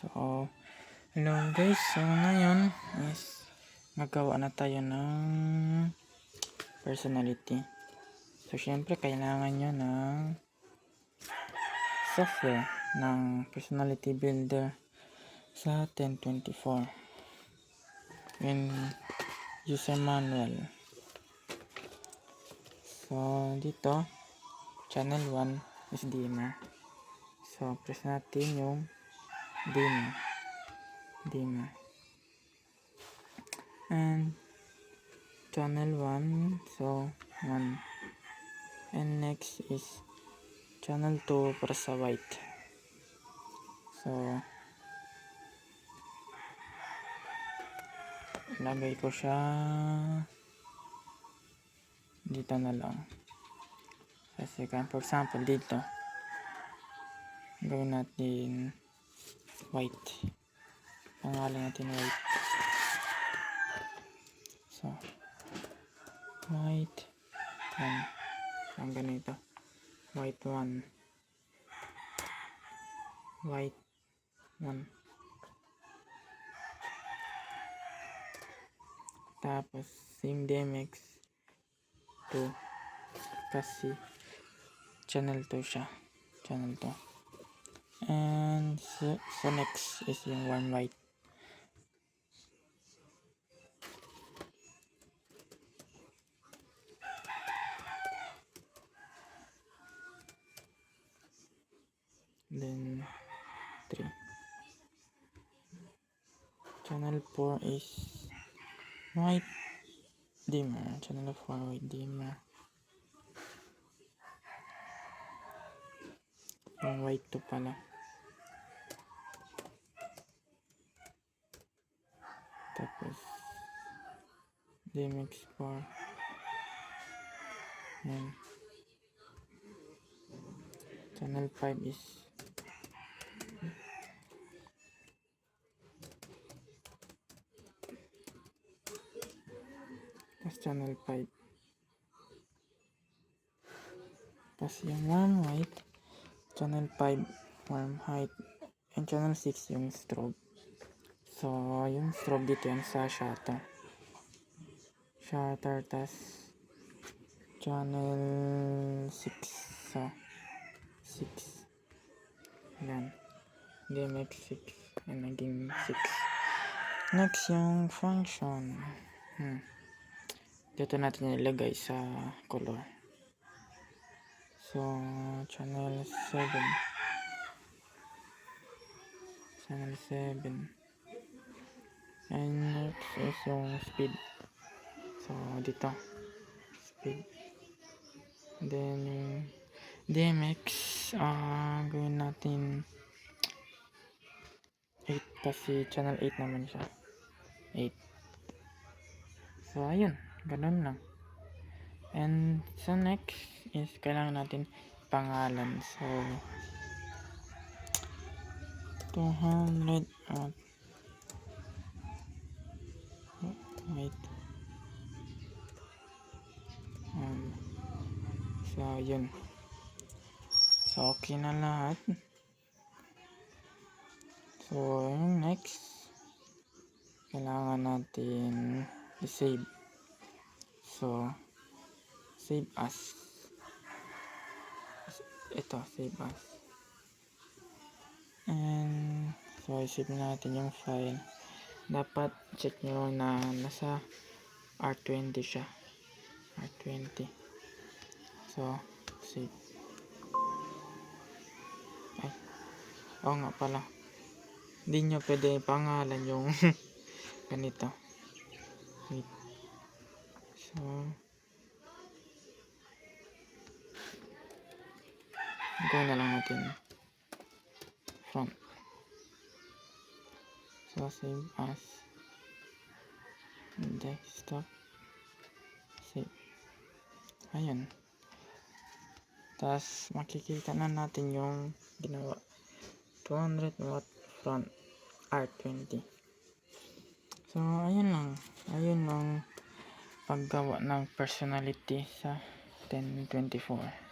So, hello guys. So, ngayon is magawa na tayo ng personality. So, syempre kailangan nyo ng software ng personality builder sa 1024 in user manual. So, dito channel 1 is dimmer. So, press natin yung dimmer and channel 1, so 1, and next is channel 2 para sa white. So, lagay ko siya dito na lang. Kasi for example dito gawin natin white, pangalan natin white. So, white 1, ang ganito, white 1, white 1, tapos same DMX 2 kasi channel 2 siya, channel 2. And so next is yung warm white. Then 3. Channel 4 is white dimmer. Channel 4 white dimmer. Yung white 2 pala. Tapos DMX 4. Yan. Channel 5 is channel 5. Tapos yung warm white, channel 5 warm white, and channel 6 yung strobe. So yung strobe dito yan sa shutter, tas channel 6, so 6 yan, DMX 6 and naging 6. Next yung function, dito natin ilagay sa color. So channel 7, and next is yung speed. So dito speed, then yung DMX gawin natin 8 kasi channel 8 naman siya, 8. So ayun, ganun lang. And so next is kailangan natin pangalan. So 200 wait. So yun. So okay na lahat. So yung next kailangan natin i-save. So save as. Ito, save as. And so i-save natin yung file. Dapat check nyo na nasa R20 siya, R20. So save. Oo nga pala, hindi nyo pwede pangalan yung ganito. Wait. So gawin na lang natin front. So save as, desktop, save. Ayun. Tapos makikita na natin yung ginawa, 200 watt front, R20. So ayun lang paggawa ng personality sa 1024.